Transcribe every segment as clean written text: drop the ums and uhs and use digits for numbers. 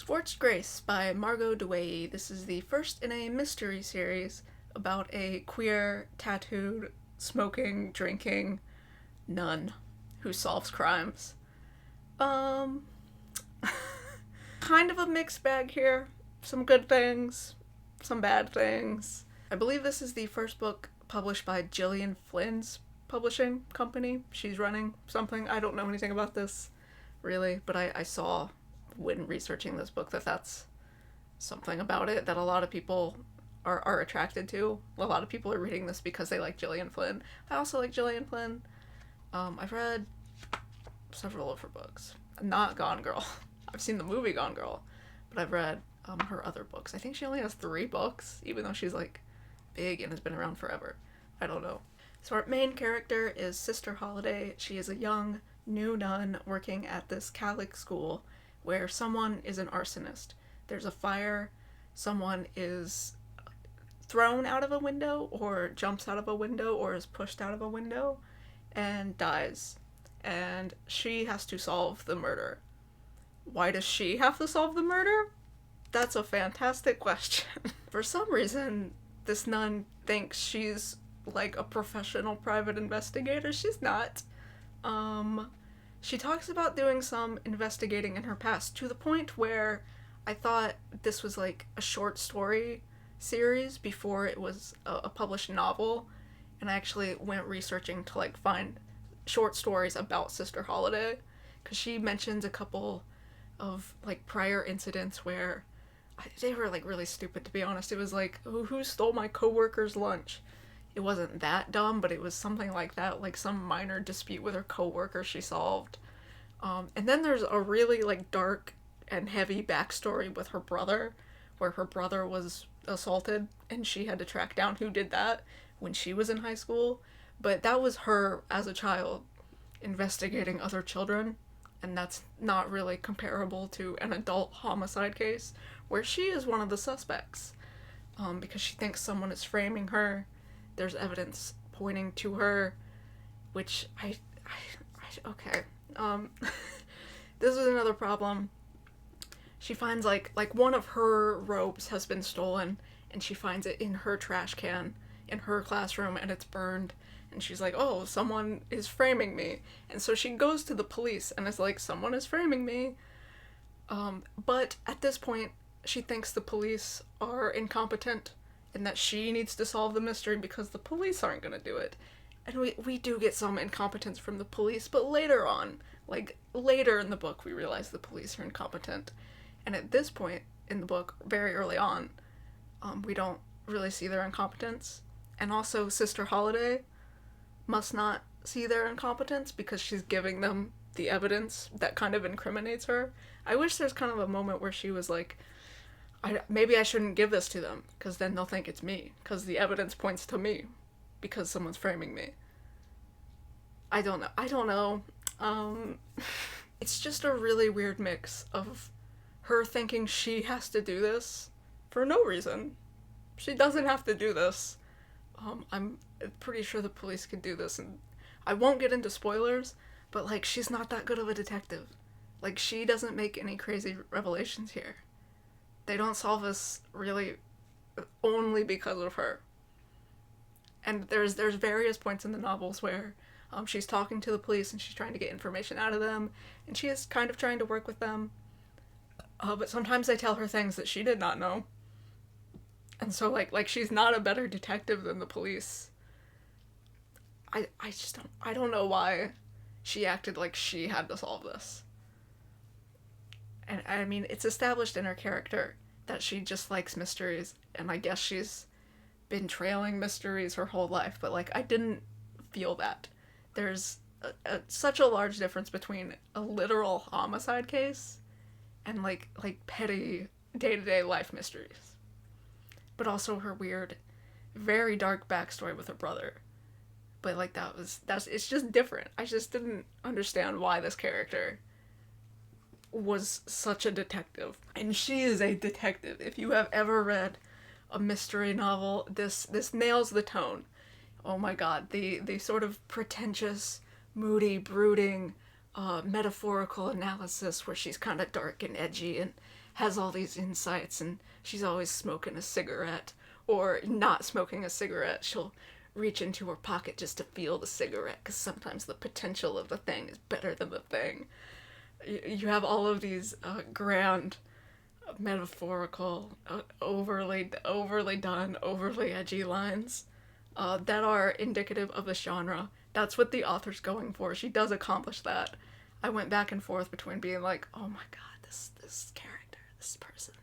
Scorched Grace by Margot Douaihy. This is the first in a mystery series about a queer, tattooed, smoking, drinking nun who solves crimes. Kind of a mixed bag here. Some good things, some bad things. I believe this is the first book published by Gillian Flynn's publishing company. She's running something. I don't know anything about this, really, but I saw when researching this book that that's something about it that a lot of people are attracted to. A lot of people are reading this because they like Gillian Flynn. I also like Gillian Flynn. I've read several of her books. Not Gone Girl. I've seen the movie Gone Girl, but I've read her other books. I think she only has 3 books, even though she's like big and has been around forever. I don't know. So our main character is Sister Holiday. She is a young, new nun working at this Catholic school where someone is an arsonist. There's a fire, someone is thrown out of a window or jumps out of a window or is pushed out of a window and dies. And she has to solve the murder. Why does she have to solve the murder? That's a fantastic question. For some reason, this nun thinks she's like a professional private investigator. She's not. She talks about doing some investigating in her past to the point where I thought this was like a short story series before it was a published novel, and I actually went researching to like find short stories about Sister Holiday, because she mentions a couple of like prior incidents where they were like really stupid, to be honest. It was like, who stole my coworker's lunch? It wasn't that dumb, but it was something like that, like some minor dispute with her coworker she solved. And then there's a really like dark and heavy backstory with her brother, where her brother was assaulted and she had to track down who did that when she was in high school. But that was her as a child investigating other children, and that's not really comparable to an adult homicide case where she is one of the suspects, because she thinks someone is framing her. There's evidence pointing to her, which okay. This is another problem. She finds like one of her robes has been stolen, and she finds it in her trash can in her classroom, and it's burned, and she's like, oh, someone is framing me. And so she goes to the police and is like, someone is framing me. But at this point, she thinks the police are incompetent and that she needs to solve the mystery because the police aren't going to do it. And we do get some incompetence from the police, but later on, like later in the book, we realize the police are incompetent. And at this point in the book, very early on, we don't really see their incompetence. And also, Sister Holiday must not see their incompetence because she's giving them the evidence that kind of incriminates her. I wish there's kind of a moment where she was like, maybe I shouldn't give this to them, because then they'll think it's me, because the evidence points to me, because someone's framing me. I don't know. It's just a really weird mix of her thinking she has to do this for no reason. She doesn't have to do this. I'm pretty sure the police could do this, and I won't get into spoilers, but like, she's not that good of a detective. Like, she doesn't make any crazy revelations here. They don't solve this really only because of her. And there's various points in the novels where she's talking to the police and she's trying to get information out of them, and she is kind of trying to work with them. But sometimes they tell her things that she did not know. And so like she's not a better detective than the police. I don't know why she acted like she had to solve this. And I mean, it's established in her character that she just likes mysteries, and I guess she's been trailing mysteries her whole life, but like, I didn't feel that. There's such a large difference between a literal homicide case and like petty day-to-day life mysteries. But also her weird, very dark backstory with her brother. But like, it's just different. I just didn't understand why this character was such a detective. And she is a detective. If you have ever read a mystery novel, this nails the tone. Oh my god, the sort of pretentious, moody, brooding, metaphorical analysis where she's kind of dark and edgy and has all these insights, and she's always smoking a cigarette, or not smoking a cigarette. She'll reach into her pocket just to feel the cigarette, because sometimes the potential of the thing is better than the thing. You have all of these grand, metaphorical, overly done, overly edgy lines that are indicative of the genre. That's what the author's going for. She does accomplish that. I went back and forth between being like, oh my god, this character, this person,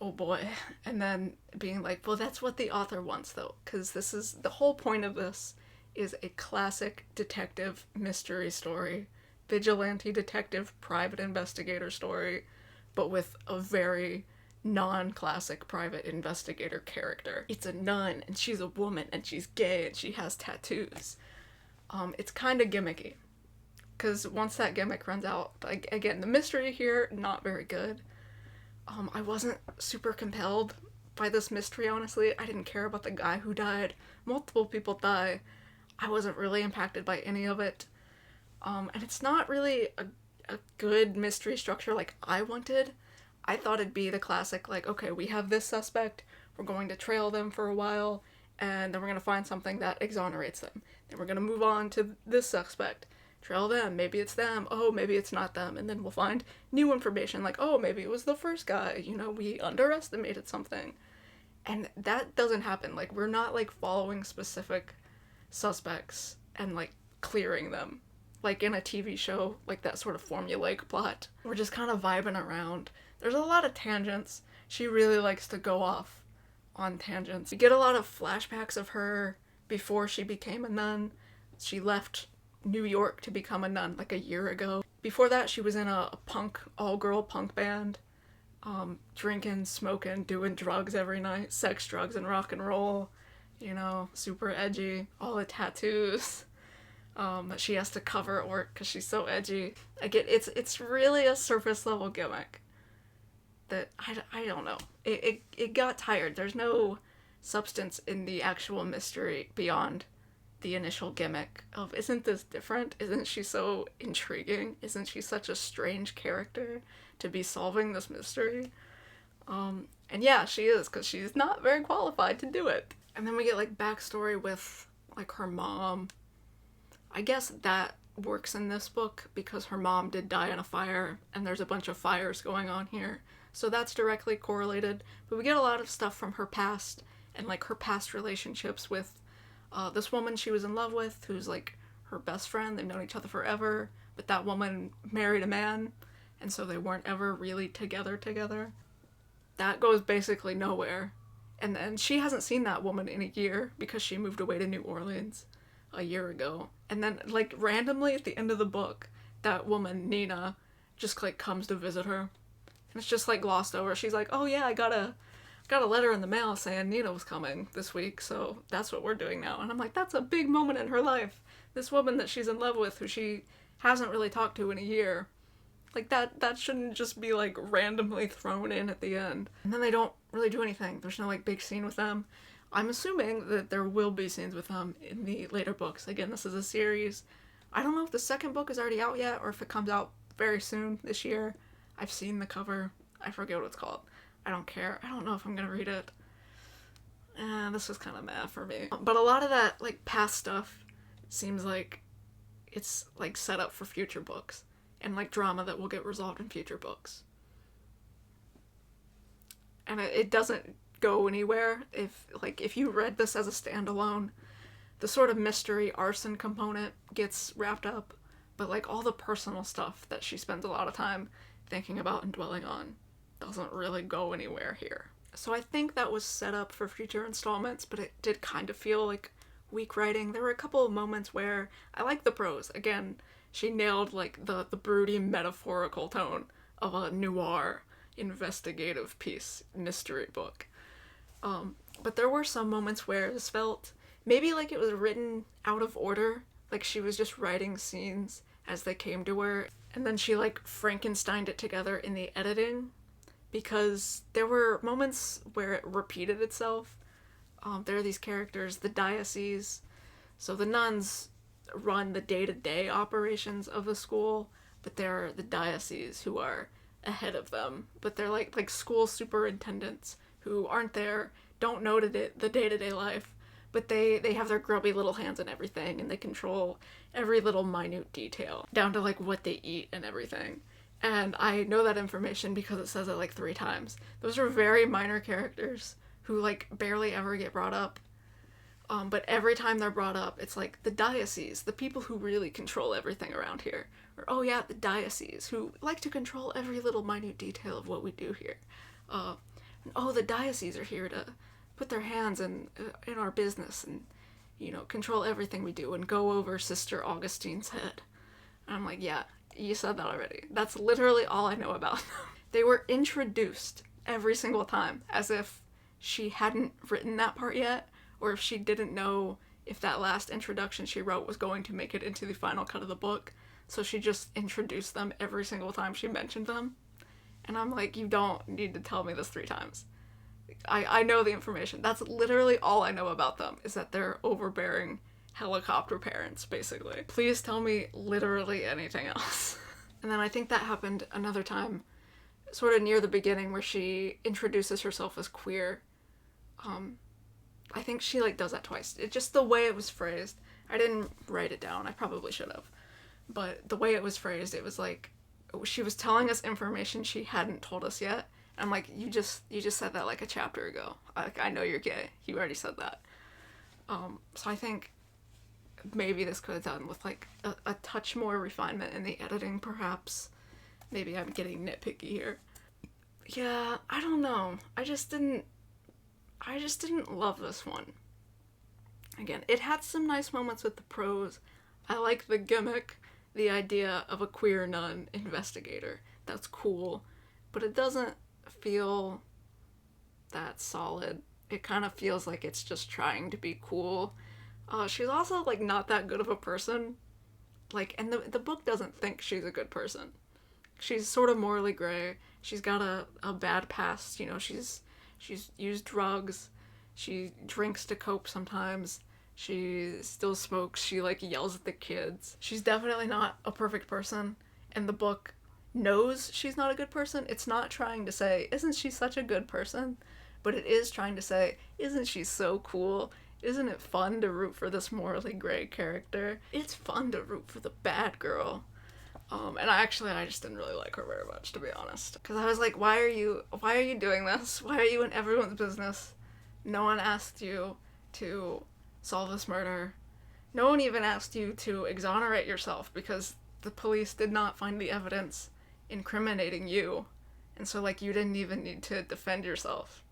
oh boy, and then being like, well, that's what the author wants, though, because this is the whole point of this is a classic detective mystery story, vigilante detective private investigator story, but with a very non-classic private investigator character. It's a nun, and she's a woman, and she's gay, and she has tattoos. It's kind of gimmicky, because once that gimmick runs out, like, again, the mystery here, not very good. I wasn't super compelled by this mystery, honestly. I didn't care about the guy who died. Multiple people die. I wasn't really impacted by any of it. And it's not really a good mystery structure like I wanted. I thought it'd be the classic, like, okay, we have this suspect, we're going to trail them for a while, and then we're going to find something that exonerates them. Then we're going to move on to this suspect. Trail them, maybe it's them, oh, maybe it's not them, and then we'll find new information, like, oh, maybe it was the first guy, we underestimated something. And that doesn't happen. Like, we're not, like, following specific suspects and, like, clearing them. Like in a TV show, like that sort of formulaic plot. We're just kind of vibing around. There's a lot of tangents. She really likes to go off on tangents. We get a lot of flashbacks of her before she became a nun. She left New York to become a nun like a year ago. Before that, she was in a punk, all-girl punk band. Drinking, smoking, doing drugs every night. Sex, drugs, and rock and roll. Super edgy. All the tattoos. That she has to cover at work because she's so edgy. Again, it's really a surface level gimmick that I don't know. It got tired. There's no substance in the actual mystery beyond the initial gimmick of, isn't this different? Isn't she so intriguing? Isn't she such a strange character to be solving this mystery? And yeah, she is, because she's not very qualified to do it. And then we get like backstory with like her mom. I guess that works in this book because her mom did die in a fire, and there's a bunch of fires going on here. So that's directly correlated. But we get a lot of stuff from her past, and like her past relationships with this woman she was in love with, who's like her best friend. They've known each other forever, but that woman married a man, and so they weren't ever really together. That goes basically nowhere. And then she hasn't seen that woman in a year because she moved away to New Orleans a year ago. And then, like, randomly at the end of the book, that woman, Nina, just, like, comes to visit her. And it's just, like, glossed over. She's like, oh, yeah, I got a letter in the mail saying Nina was coming this week, so that's what we're doing now. And I'm like, that's a big moment in her life. This woman that she's in love with, who she hasn't really talked to in a year. Like, that shouldn't just be, like, randomly thrown in at the end. And then they don't really do anything. There's no, like, big scene with them. I'm assuming that there will be scenes with them in the later books. Again, this is a series. I don't know if the second book is already out yet or if it comes out very soon this year. I've seen the cover. I forget what it's called. I don't care. I don't know if I'm gonna read it. This was kind of meh for me. But a lot of that, like, past stuff seems like it's, like, set up for future books. And, like, drama that will get resolved in future books. And it doesn't go anywhere if you read this as a standalone. The sort of mystery arson component gets wrapped up, but like all the personal stuff that she spends a lot of time thinking about and dwelling on doesn't really go anywhere here. So I think that was set up for future installments, but it did kind of feel like weak writing. There were a couple of moments where I liked the prose. Again, she nailed like the broody metaphorical tone of a noir investigative piece mystery book. But there were some moments where this felt maybe like it was written out of order, like she was just writing scenes as they came to her, and then she like Frankensteined it together in the editing, because there were moments where it repeated itself. There are these characters, the diocese, so the nuns run the day-to-day operations of the school, but there are the diocese who are ahead of them, but they're like school superintendents who aren't there, don't know the day-to-day life, but they have their grubby little hands in everything, and they control every little minute detail, down to like what they eat and everything. And I know that information because it says it like 3 times. Those are very minor characters who like barely ever get brought up. But every time they're brought up, it's like the diocese, the people who really control everything around here. Or, oh yeah, the diocese, who like to control every little minute detail of what we do here. Oh, the diocese are here to put their hands in our business and, you know, control everything we do and go over Sister Augustine's head. And I'm like, yeah, you said that already. That's literally all I know about them. They were introduced every single time as if she hadn't written that part yet, or if she didn't know if that last introduction she wrote was going to make it into the final cut of the book. So she just introduced them every single time she mentioned them. And I'm like, you don't need to tell me this 3 times. I know the information. That's literally all I know about them, is that they're overbearing helicopter parents, basically. Please tell me literally anything else. And then I think that happened another time, sort of near the beginning, where she introduces herself as queer. I think she like does that twice. It's just the way it was phrased. I didn't write it down. I probably should have. But the way it was phrased, it was like she was telling us information she hadn't told us yet. I'm like, you just said that like a chapter ago. I know you're gay. You already said that. So I think maybe this could have done with like a touch more refinement in the editing, perhaps. Maybe I'm getting nitpicky here. Yeah, I don't know. I just didn't love this one. Again, it had some nice moments with the prose. I like the gimmick, the idea of a queer nun investigator. That's cool. But it doesn't feel that solid. It kind of feels like it's just trying to be cool. She's also, like, not that good of a person. Like, and the book doesn't think she's a good person. She's sort of morally gray. She's got a bad past, you know, she's used drugs. She drinks to cope sometimes. She still smokes. She, like, yells at the kids. She's definitely not a perfect person. And the book knows she's not a good person. It's not trying to say, isn't she such a good person? But it is trying to say, isn't she so cool? Isn't it fun to root for this morally gray character? It's fun to root for the bad girl. And I just didn't really like her very much, to be honest. Because I was like, why are you doing this? Why are you in everyone's business? No one asked you to solve this murder. No one even asked you to exonerate yourself, because the police did not find the evidence incriminating you. And so, like, you didn't even need to defend yourself.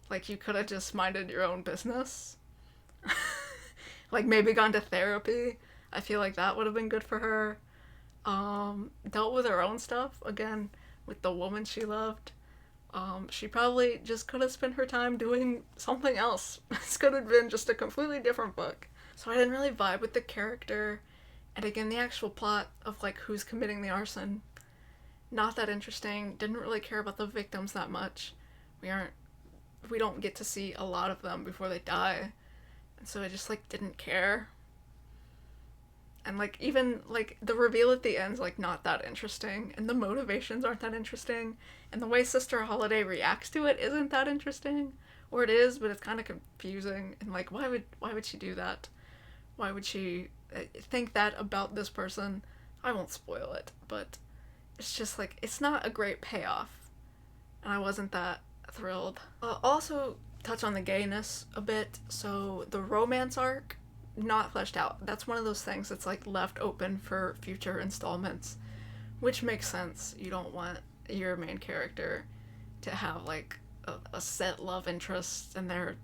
Like, you could have just minded your own business. Like, maybe gone to therapy. I feel like that would have been good for her. Dealt with her own stuff, again, with the woman she loved. She probably just could have spent her time doing something else. This could have been just a completely different book. So I didn't really vibe with the character. And again, the actual plot of, like, who's committing the arson, not that interesting. Didn't really care about the victims that much. We don't get to see a lot of them before they die. And so I just, like, didn't care. And, like, even, like, the reveal at the end's, like, not that interesting. And the motivations aren't that interesting. And the way Sister Holiday reacts to it isn't that interesting. Or it is, but it's kind of confusing. And, like, why would she do that? Why would she think that about this person? I won't spoil it, but it's just, like, it's not a great payoff. And I wasn't that thrilled. Also, touch on the gayness a bit. So, the romance arc, not fleshed out. That's one of those things that's, like, left open for future installments, which makes sense. You don't want your main character to have, like, a set love interest, and they're,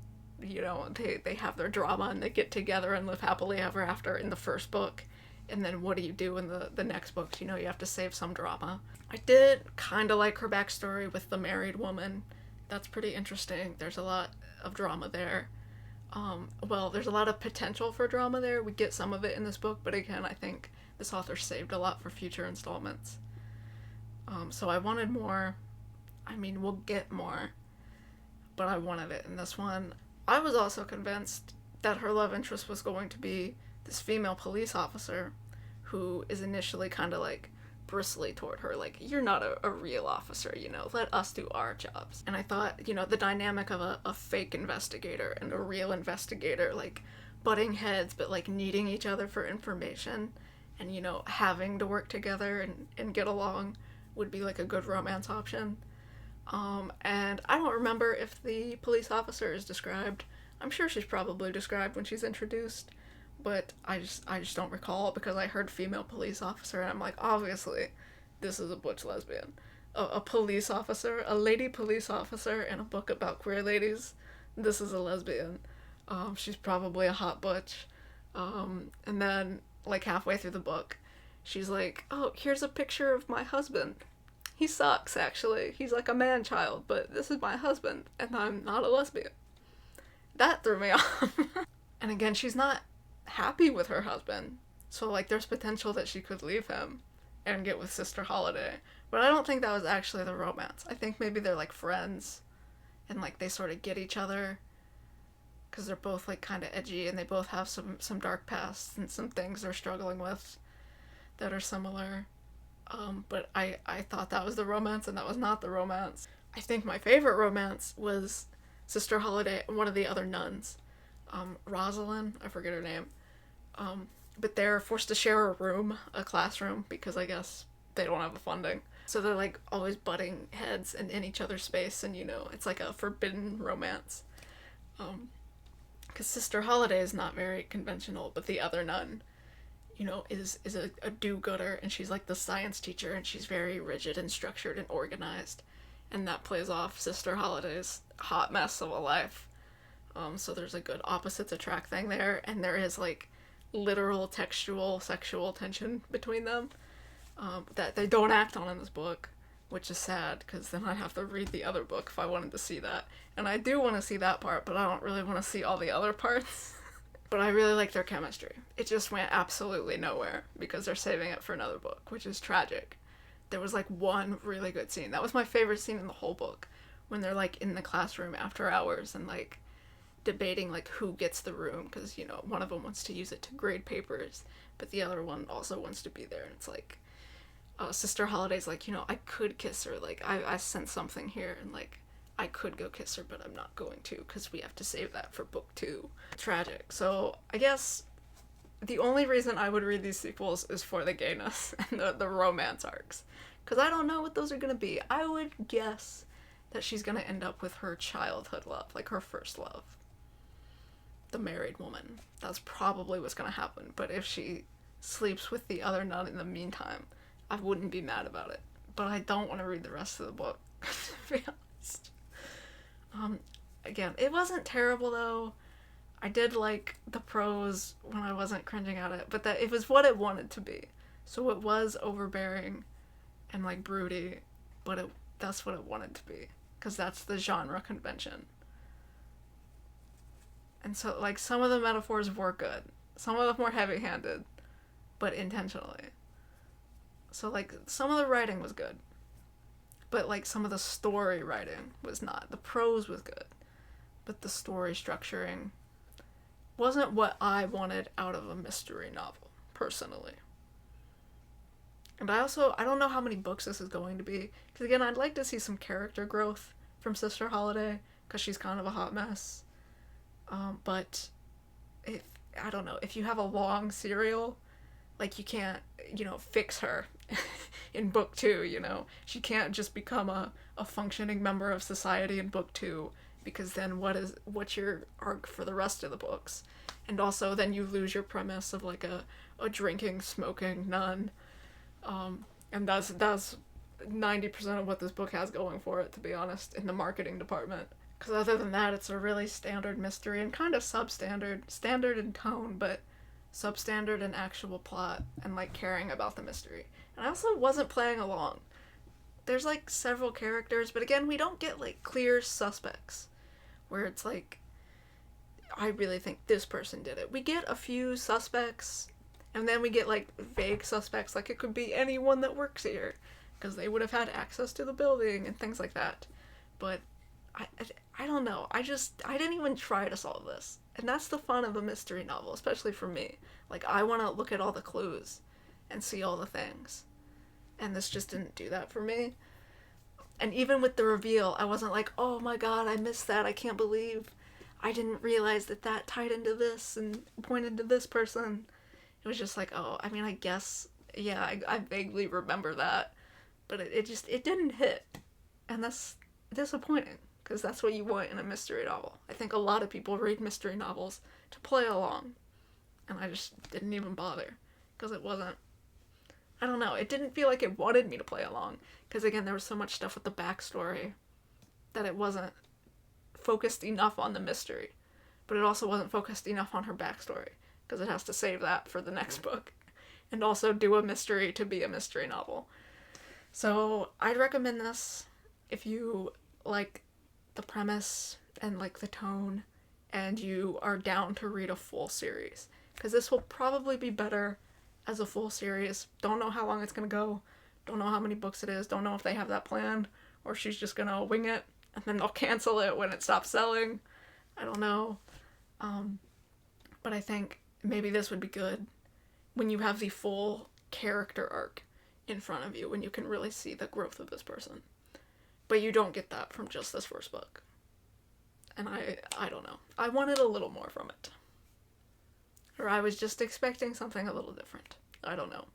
you know, they have their drama and they get together and live happily ever after in the first book. And then what do you do in the next books? You know, you have to save some drama. I did kind of like her backstory with the married woman. That's pretty interesting. There's a lot of drama there. Well, there's a lot of potential for drama there. We get some of it in this book, but again, I think this author saved a lot for future installments. So I wanted more. I mean, we'll get more, but I wanted it in this one. I was also convinced that her love interest was going to be this female police officer who is initially kind of, like, bristly toward her, like, you're not a real officer, you know, let us do our jobs. And I thought, you know, the dynamic of a fake investigator and a real investigator, like, butting heads, but, like, needing each other for information and, you know, having to work together and get along would be, like, a good romance option. And I don't remember if the police officer is described. I'm sure she's probably described when she's introduced, but I just don't recall, because I heard female police officer and I'm like, obviously this is a butch lesbian. A police officer, a lady police officer in a book about queer ladies, this is a lesbian. She's probably a hot butch. And then, like, halfway through the book, she's like, oh, here's a picture of my husband. He sucks, actually. He's like a man-child, but this is my husband, and I'm not a lesbian. That threw me off. And again, she's not happy with her husband, so, like, there's potential that she could leave him and get with Sister Holiday. But I don't think that was actually the romance. I think maybe they're, like, friends, and, like, they sort of get each other, because they're both, like, kind of edgy, and they both have some dark pasts and some things they're struggling with that are similar. But I thought that was the romance, and that was not the romance. I think my favorite romance was Sister Holiday and one of the other nuns. Rosalind, I forget her name. But they're forced to share a classroom, because I guess they don't have the funding. So they're, like, always butting heads and in each other's space, and, you know, it's like a forbidden romance. Because Sister Holiday is not very conventional, but the other nun, you know, is a do-gooder, and she's, like, the science teacher, and she's very rigid and structured and organized. And that plays off Sister Holiday's hot mess of a life. So there's a good opposites attract thing there, and there is, like, literal textual sexual tension between them that they don't act on in this book, which is sad, because then I'd have to read the other book if I wanted to see that. And I do want to see that part, but I don't really want to see all the other parts. But I really like their chemistry. It just went absolutely nowhere, because they're saving it for another book, which is tragic. There was, like, one really good scene. That was my favorite scene in the whole book, when they're, like, in the classroom after hours and, like, debating, like, who gets the room, because, you know, one of them wants to use it to grade papers, but the other one also wants to be there, and it's like, Sister Holiday's like, you know, I could kiss her, like, I sent something here, and, like, I could go kiss her, but I'm not going to, because we have to save that for book 2. Tragic. So, I guess the only reason I would read these sequels is for the gayness and the romance arcs, because I don't know what those are going to be. I would guess that she's going to end up with her childhood love, like her first love. The married woman. That's probably what's going to happen, but if she sleeps with the other nun in the meantime, I wouldn't be mad about it. But I don't want to read the rest of the book, to be honest. Again, it wasn't terrible, though. I did like the prose when I wasn't cringing at it, but that it was what it wanted to be. So it was overbearing and, like, broody, but that's what it wanted to be, because that's the genre convention. And so, like, some of the metaphors were good. Some of them were heavy-handed, but intentionally. So, like, some of the writing was good, but, like, some of the story writing was not. The prose was good, but the story structuring wasn't what I wanted out of a mystery novel, personally. And I don't know how many books this is going to be, because, again, I'd like to see some character growth from Sister Holiday, because she's kind of a hot mess. But I don't know, if you have a long serial, like, you can't, you know, fix her in book 2, you know? She can't just become a functioning member of society in book 2, because then what's your arc for the rest of the books? And also, then you lose your premise of, like, a drinking, smoking nun. And that's 90% of what this book has going for it, to be honest, in the marketing department. Because other than that, it's a really standard mystery, and kind of substandard, standard in tone, but substandard in actual plot, and, like, caring about the mystery. And I also wasn't playing along. There's, like, several characters, but again, we don't get, like, clear suspects, where it's like, I really think this person did it. We get a few suspects, and then we get, like, vague suspects, like it could be anyone that works here, because they would have had access to the building, and things like that. But I don't know. I didn't even try to solve this. And that's the fun of a mystery novel, especially for me. Like, I want to look at all the clues and see all the things. and this just didn't do that for me. And even with the reveal, I wasn't like, oh my god, I missed that, I can't believe I didn't realize that that tied into this and pointed to this person. It was just like, oh, I mean, I guess, yeah, I vaguely remember that, but it didn't hit. And that's disappointing, because that's what you want in a mystery novel. I think a lot of people read mystery novels to play along, and I just didn't even bother, because it wasn't, I don't know, it didn't feel like it wanted me to play along, because again, there was so much stuff with the backstory that it wasn't focused enough on the mystery, but it also wasn't focused enough on her backstory, because it has to save that for the next book, and also do a mystery to be a mystery novel. So I'd recommend this if you like the premise and like the tone, and you are down to read a full series, because this will probably be better as a full series. Don't know how long it's gonna go, don't know how many books it is, don't know if they have that planned, or she's just gonna wing it and then they'll cancel it when it stops selling. I don't know. But I think maybe this would be good when you have the full character arc in front of you, when you can really see the growth of this person. But you don't get that from just this first book. And I don't know. I wanted a little more from it. Or I was just expecting something a little different. I don't know.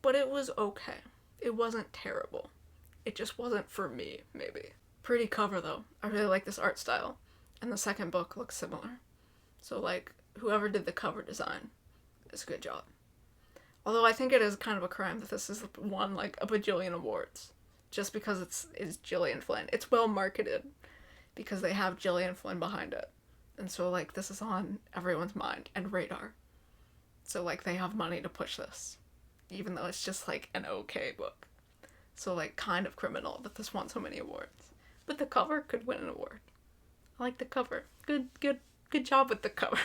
But it was okay. It wasn't terrible. It just wasn't for me, maybe. Pretty cover, though. I really like this art style. And the second book looks similar. So, like, whoever did the cover design is a good job. Although I think it is kind of a crime that this is won, like, a bajillion awards. Just because it's Gillian Flynn. It's well marketed because they have Gillian Flynn behind it. And so, like, this is on everyone's mind and radar. So, like, they have money to push this. Even though it's just, like, an okay book. So, like, kind of criminal that this won so many awards. But the cover could win an award. I like the cover. Good job with the cover.